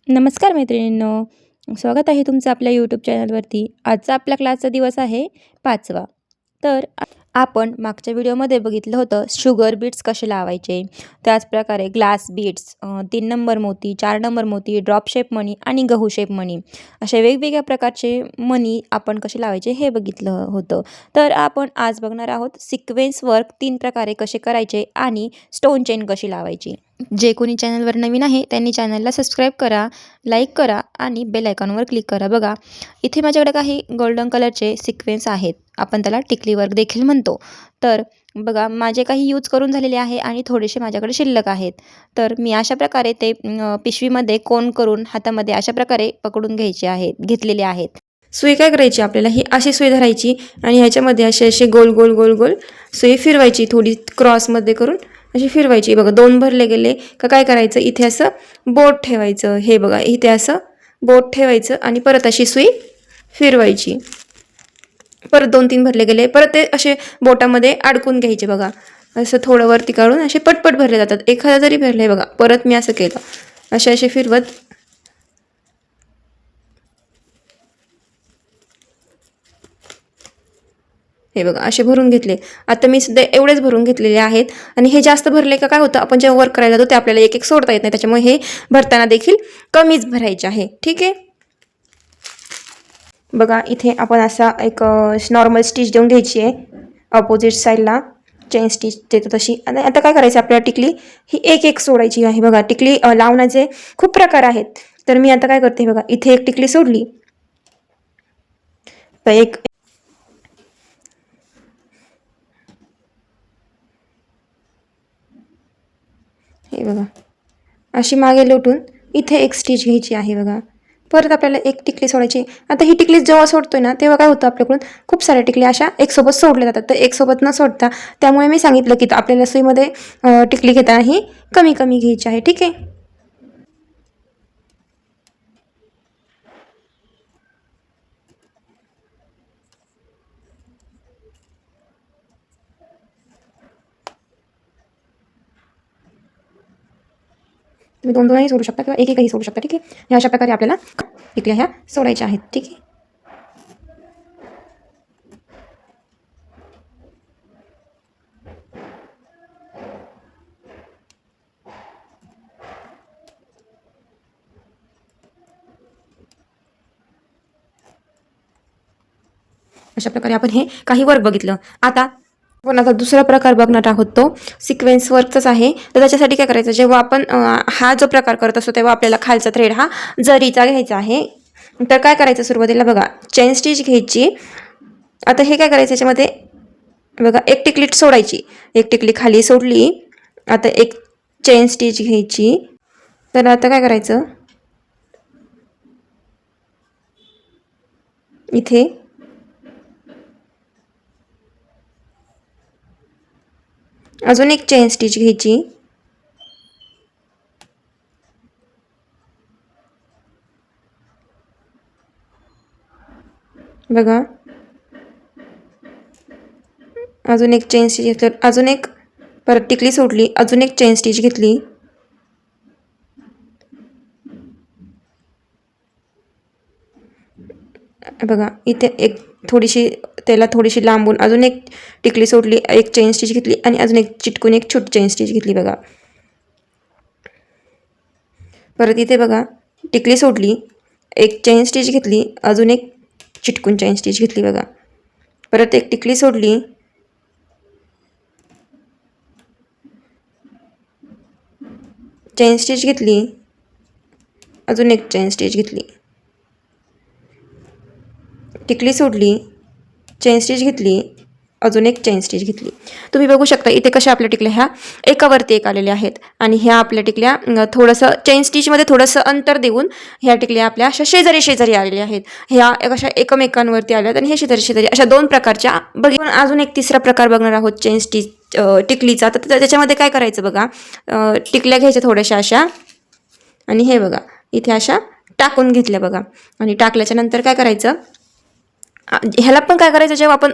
नमस्कार मैत्रिणींनो, स्वागत आहे तुमचं आपल्या यूट्यूब चॅनलवरती. आजचा आपला क्लासचा दिवस आहे 5वा. तर आपण मागच्या व्हिडिओमध्ये बघितलं होतं शुगर बीट्स कसे लावायचे. त्याचप्रकारे ग्लास बीट्स, 3 नंबर मोती, 4 नंबर मोती, ड्रॉप शेप मणी आणि गहू शेप मणी अशा वेगवेगळ्या प्रकारचे मणी आपण कसे लावायचे हे बघितलं होतं. तर आपण आज बघणार आहोत सिक्वेन्स वर्क 3 प्रकारे कसे करायचे आणि स्टोन चेन कशी लावायची. जे कोणी चॅनलवर नवीन आहे त्यांनी चॅनलला सबस्क्राईब करा, लाईक करा आणि बेल आयकॉनवर क्लिक करा. बघा इथे माझ्याकडे काही गोल्डन कलरचे सिक्वेन्स आहेत, आपण त्याला टिकली वर्क देखील म्हणतो. तर बघा माझे काही यूज करून झालेले आहे आणि थोडेसे माझ्याकडे शिल्लक आहेत. तर मी अशा प्रकारे ते पिशवीमध्ये कोन करून हातामध्ये अशा प्रकारे पकडून घेतलेले आहेत. सुई काय करायची, आपल्याला ही अशी सुई धरायची आणि ह्याच्यामध्ये असे असे गोल गोल गोल गोल सुई फिरवायची, थोडी क्रॉसमध्ये करून अशी फिरवायची. बघा 2 भरले गेले का काय करायचं, इथे असं बोट ठेवायचं. हे बघा इथे असं बोट ठेवायचं आणि परत अशी सुई फिरवायची. परत 2-3 भरले गेले, परत ते असे बोटामध्ये अडकून घ्यायचे. बघा असं थोडं वरती काढून असे पटपट भरले जातात. एखादा जरी भरले बघा, परत मी असं केलं, असे फिरवत हे बघा असे भरून घेतले. आता मी सुद्धा एवढेच भरून घेतलेले आहेत आणि हे जास्त भरले का काय होतं, आपण जेव्हा वर्क करायला जातो ते आपल्याला एक एक सोडता येत नाही. त्याच्यामुळे हे भरताना देखील कमीच भरायचे आहे. ठीक आहे. बघा इथे आपण असा एक नॉर्मल स्टिच देऊन घ्यायची आहे अपोजिट साईडला, चेन स्टिच देतो तशी. आणि आता काय करायचं, आपल्याला टिकली ही एक एक सोडायची आहे. बघा टिकली लावण्याचे खूप प्रकार आहेत. तर मी आता काय करते बघा, इथे एक टिकली सोडली तर एक हे बघा अशी मागे लोटून इथे एक स्टिच घ्यायची आहे. बघा परत आपल्याला एक टिकली सोडायची. आता ही टिकली जेव्हा सोडतोय ना तेव्हा काय होतं, आपल्याकडून खूप साऱ्या टिकली अशा एक सोबत सोडल्या जातात. तर एक सोबत न सोडता, त्यामुळे मी सांगितलं की आपल्याला सुईमध्ये टिकली घेताना ही कमी कमी घ्यायची आहे. ठीक आहे. तुम्ही 2-2ही सोडू शकता किंवा एकही सोडू शकता. ठीक आहे. ह्या अशा प्रकारे आपल्याला टिकल्या ह्या सोडायच्या आहेत. ठीक आहे. अशा प्रकारे आपण हे काही वर्क बघितलं. आता दुसरा प्रकार बघणार आहोत, तो सिक्वेन्स वर्कचाच आहे. तर त्याच्यासाठी काय करायचं, जेव्हा आपण हा जो प्रकार करत असतो तेव्हा आपल्याला खालचा थ्रेड हा जरीचा घ्यायचा आहे. तर काय करायचं, सुरुवातीला बघा चेन स्टिच घ्यायची. आता हे काय करायचं, याच्यामध्ये बघा एक टिकली सोडायची, एक टिकली खाली सोडली. आता एक चेन स्टिच घ्यायची. तर आता काय करायचं, इथे अजून एक चेन स्टिच घ्यायची. बघा अजून एक चेन स्टिच घेतलं, अजून एक परत टिकली सोडली, अजून एक चेन स्टिच घेतली. बघा इथे एक थोडीशी लांबून अजून एक टिकली सोडली, एक चेन स्टिच घेतली आणि अजून एक चिटकून एक छोटी चेन स्टिच घेतली. बघा परत इथे बघा टिकली सोडली, एक चेन स्टिच घेतली, अजून एक चिटकून चेन स्टिच घेतली. बघा परत एक टिकली सोडली, चेन स्टिच घेतली, अजून एक चेन स्टिच घेतली, टिकली सोडली, चेन स्टिच घेतली, अजून एक चेन स्टिच घेतली. तुम्ही बघू शकता इथे कशा आपल्या टिकल्या ह्या एकावरती एक आलेल्या आहेत आणि ह्या आपल्या टिकल्या थोडंसं चेन स्टिचमध्ये थोडंसं अंतर देऊन ह्या टिकल्या आपल्या अशा शेजारी शेजारी आलेल्या आहेत. ह्या अशा एकमेकांवरती आल्यात आणि हे शेजारी शेजारी अशा 2 प्रकारच्या बघून अजून एक तिसरा प्रकार बघणार आहोत चेन स्टिच टिकलीचा. तर त्याच्यामध्ये काय करायचं बघा, टिकल्या घ्यायच्या थोड्याशा अशा आणि हे बघा इथे अशा टाकून घेतल्या. बघा आणि टाकल्याच्या नंतर काय करायचं, ह्याला पण काय करायचं, जेव्हा आपण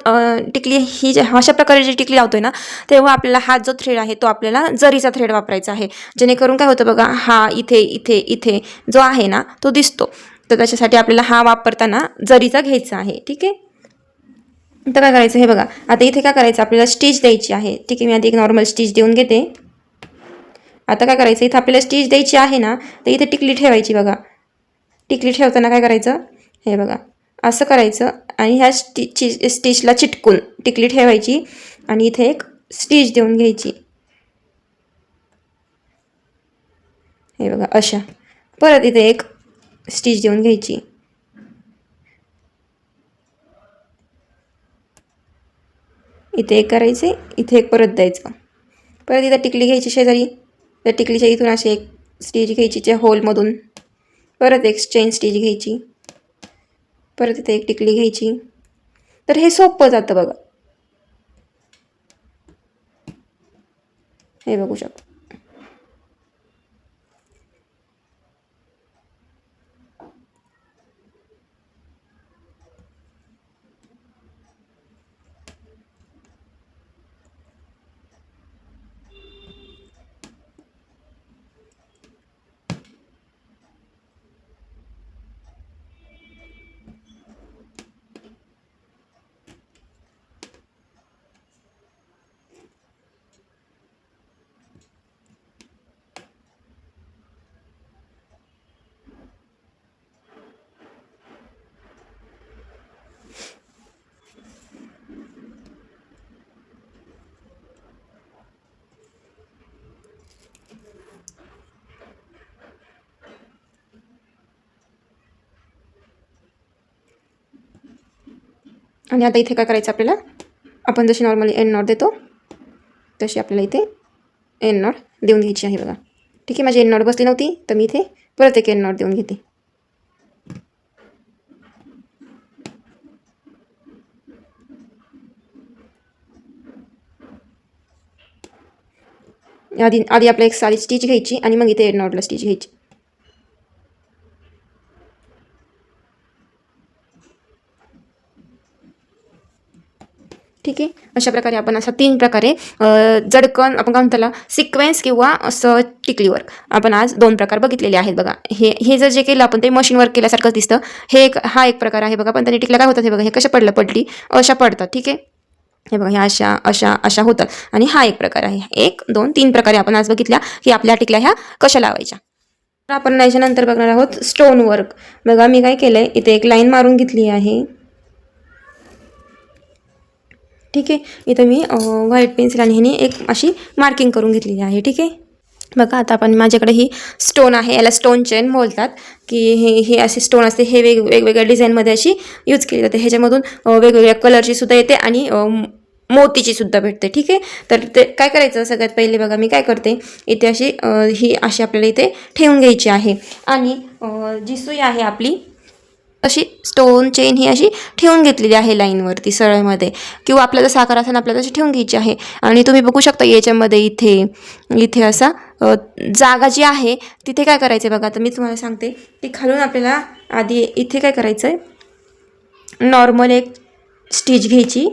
टिकली ही अशा प्रकारे जी टिकली लावतोय ना, तेव्हा आपल्याला हा जो थ्रेड आहे तो आपल्याला जरीचा थ्रेड वापरायचा आहे, जेणेकरून काय होतं बघा, हा इथे इथे इथे जो आहे ना तो दिसतो. तर त्याच्यासाठी आपल्याला हा वापरताना जरीचा घ्यायचा आहे. ठीक आहे. तर काय करायचं हे बघा, आता इथे काय करायचं, आपल्याला स्टिच द्यायची आहे. ठीक आहे, मी आधी एक नॉर्मल स्टिच देऊन घेते. आता काय करायचं, इथं आपल्याला स्टिच द्यायची आहे ना, तर इथे टिकली ठेवायची बघा. टिकली ठेवताना काय करायचं, हे बघा असं करायचं आणि ह्या स्टिचला चिटकून टिकली ठेवायची आणि इथे एक स्टिच देऊन घ्यायची. हे बघा अशा. परत इथे एक स्टिच देऊन घ्यायची. इथे एक करायचे, इथे एक परत द्यायचं. परत इथं टिकली घ्यायची शेजारी, तर टिकलीच्या इथून अशी एक स्टिच घ्यायची त्या होलमधून. परत एक चेन स्टिच घ्यायची. परत इथे एक टिकली घ्यायची. तर हे सोपं जातं बघा. हे बघू शकता. आणि आता इथे काय करायचं आपल्याला, आपण जशी नॉर्मली एंड नॉट देतो तशी आपल्याला इथे एंड नॉट देऊन घ्यायची आहे बघा. ठीक आहे, माझी एंड नॉट बसली नव्हती तर मी इथे परत एक एंड नॉट देऊन घेते. आधी आधी आपल्याला एक साधी स्टिच घ्यायची आणि मग इथे एंड नॉटला स्टिच घ्यायची. ठीक आहे, अशा प्रकारे आपण अशा 3 प्रकारे जडकन आपण काय म्हणतो त्याला सिक्वेन्स किंवा असं टिकली वर्क आपण आज 2 प्रकार बघितलेले आहेत बघा. हे हे जर जे केलं आपण ते मशीन वर्क केल्यासारखंच दिसतं. हा एक प्रकार आहे बघा, पण त्याने टिकल्या काय होतात हे बघा, हे कशा पडली अशा पडतात. ठीक आहे, हे बघा ह्या अशा अशा अशा होतात. आणि हा एक प्रकार आहे. 1 2 3 प्रकारे आपण आज बघितल्या की आपल्या टिकल्या ह्या कशा लावायच्या. तर आपण याच्यानंतर बघणार आहोत स्टोन वर्क. बघा मी काय केलंय, इथे एक लाईन मारून घेतली आहे. ठीक आहे, इथं मी व्हाईट पेन्सिल आणि ह्याने एक अशी मार्किंग करून घेतलेली आहे. ठीक आहे, बघा आता आपण माझ्याकडे ही स्टोन आहे, याला स्टोन चेन बोलतात. की हे हे असे स्टोन असते, हे वेगवेगळ्या डिझाईनमध्ये अशी यूज केली जाते. ह्याच्यामधून वेगवेगळ्या कलरची सुद्धा येते आणि मोतीची सुद्धा भेटते. ठीक आहे, तर ते काय करायचं सगळ्यात पहिले बघा, मी काय करते इथे अशी ही अशी आपल्याला इथे ठेवून घ्यायची आहे. आणि जी सुई आहे आपली अशी स्टोन चेन ही अशी ठेवून घेतलेली आहे लाईनवरती सरळमध्ये, किंवा आपल्याला साखर असेल आपल्याला तशी ठेवून घ्यायची आहे. आणि तुम्ही बघू शकता याच्यामध्ये इथे इथे असा जागा जी आहे तिथे काय करायचं आहे बघा. आता मी तुम्हाला सांगते की खालून आपल्याला आधी इथे काय करायचं आहे, नॉर्मल एक स्टिच घ्यायची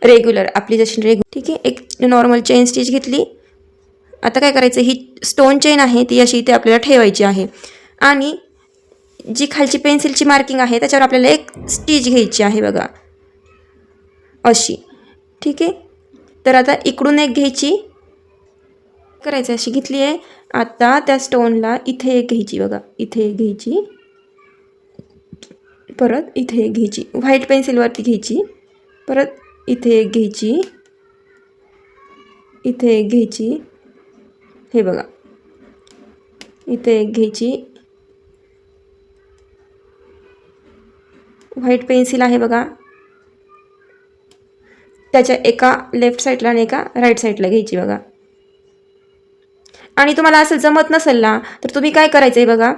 रेग्युलर आपली जशी ठीक आहे, एक नॉर्मल चेन स्टिच घेतली. आता काय करायचं, ही स्टोन चेन आहे ती अशी इथे आपल्याला ठेवायची आहे. आणि जी खालची पेन्सिलची मार्किंग आहे त्याच्यावर आपल्याला एक स्टिच घ्यायची आहे बघा अशी. ठीक आहे, तर आता इकडून एक घ्यायची, करायचं अशी घेतली आहे. आता त्या स्टोनला इथे एक घ्यायची बघा, इथे एक घ्यायची, परत इथे एक घ्यायची, व्हाईट पेन्सिलवरती घ्यायची, परत इथे एक घ्यायची, इथे एक घ्यायची, हे बघा इथे एक घ्यायची, व्हाईट पेन्सिल आहे बघा त्याच्या एका लेफ्ट साईडला आणि एका राईट साईडला घ्यायची बघा. आणि तुम्हाला असं जमत नसेल ना तर तुम्ही काय करायचं आहे बघा,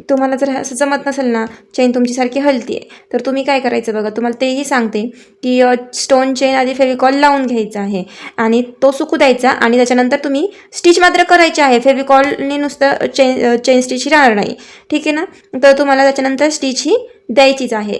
तुम्हाला जर असं जमत नसेल ना, चेन तुमची सारखी हलती आहे, तर तुम्ही काय करायचं बघा, तुम्हाला तेही सांगते की स्टोन चेन आधी फेविकॉल लावून घ्यायचा आहे आणि तो सुकू द्यायचा आणि त्याच्यानंतर तुम्ही स्टिच मात्र करायची आहे. फेविकॉलने नुसतं चेन स्टिच राहणार नाही, ठीक आहे ना. तर तुम्हाला त्याच्यानंतर स्टिच ही द्यायचीच आहे.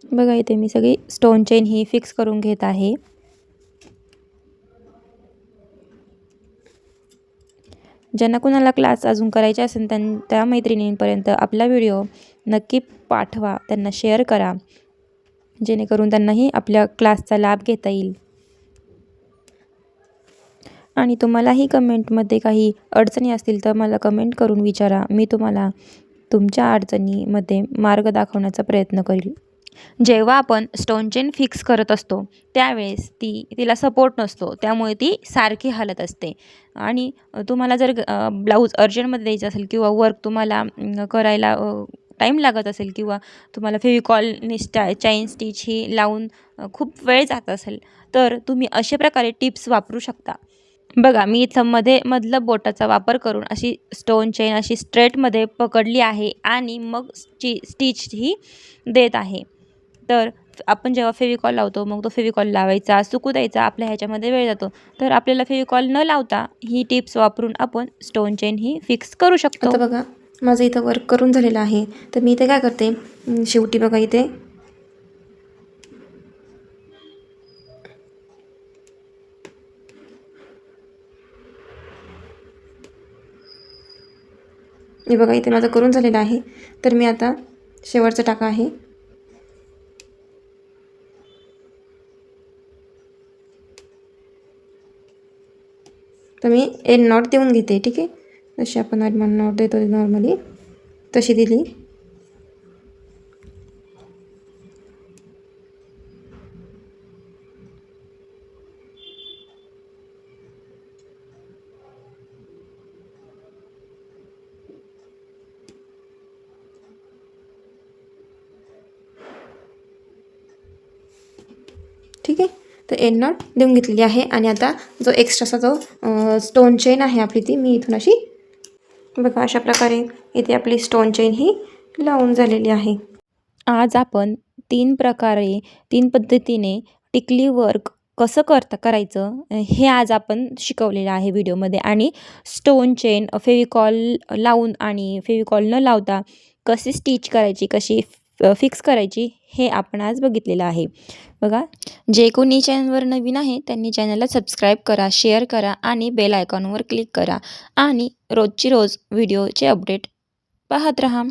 बघा इथे मी सगळी स्टोन चेन ही फिक्स करून घेत आहे. ज्यांना कुणाला क्लास अजून करायचे असेल त्या मैत्रिणींपर्यंत आपला व्हिडिओ नक्की पाठवा, त्यांना शेअर करा, जेणेकरून त्यांनाही आपल्या क्लासचा लाभ घेता येईल. आणि तुम्हालाही कमेंटमध्ये काही अडचणी असतील तर मला कमेंट करून विचारा. मी तुम्हाला तुमच्या अडचणीमध्ये मार्ग दाखवण्याचा प्रयत्न करील. जेव्हा आपण स्टोन चेन फिक्स करत असतो त्यावेळेस तिला सपोर्ट नसतो, त्यामुळे ती सारखी हलत असते. आणि तुम्हाला जर ब्लाऊज अर्जंटमध्ये द्यायचं असेल किंवा वर्क तुम्हाला करायला टाईम लागत असेल किंवा तुम्हाला फेविकॉलने चेन स्टिच ही लावून खूप वेळ जात असेल, तर तुम्ही अशा प्रकारे टिप्स वापरू शकता. बघा मी इथं मधलं बोटाचा वापर करून अशी स्टोन चेन अशी स्ट्रेटमध्ये पकडली आहे आणि मग स्टिच ही देत आहे. तर आपण जेव्हा फेविकॉल लावतो मग तो फेविकॉल लावायचा, सुकू द्यायचा, आपल्या ह्याच्यामध्ये वेळ जातो. तर आपल्याला फेविकॉल न लावता ही टिप्स वापरून आपण स्टोन चेन ही फिक्स करू शकतो. आता बघा माझं इथं वर्क करून झालेलं आहे. तर मी इथे काय करते, शेवटी बघा इथे हे बघा इथे माझं करून झालेलं आहे. तर मी आता शेवटचा टाका आहे. तर मी एन नॉट देऊन घेते, ठीक आहे. जशी आपण नॉट देतो नॉर्मली तशी दिली. ठीक आहे. तर एन नॉट देऊन घेतलेली आहे आणि आता जो एक्स्ट्राचा जो स्टोन चेन आहे आपली ती मी इथून अशी बघा अशा प्रकारे इथे आपली स्टोन चेन ही लावून झालेली आहे. आज आपण 3 पद्धतीने टिकली वर्क कसं करायचं हे आज आपण शिकवलेलं आहे व्हिडिओमध्ये. आणि स्टोन चेन फेविकॉल लावून आणि फेविकॉल न लावता कशी स्टिच करायची, कशी फिक्स करायची हे आपण आज बघितलेलं आहे. बघा जे कोणी चॅनलवर नवीन आहे त्यांनी चॅनलला सबस्क्राईब करा, शेअर करा आणि बेल आयकॉनवर क्लिक करा आणि रोजची रोज व्हिडिओचे अपडेट पाहत राहा.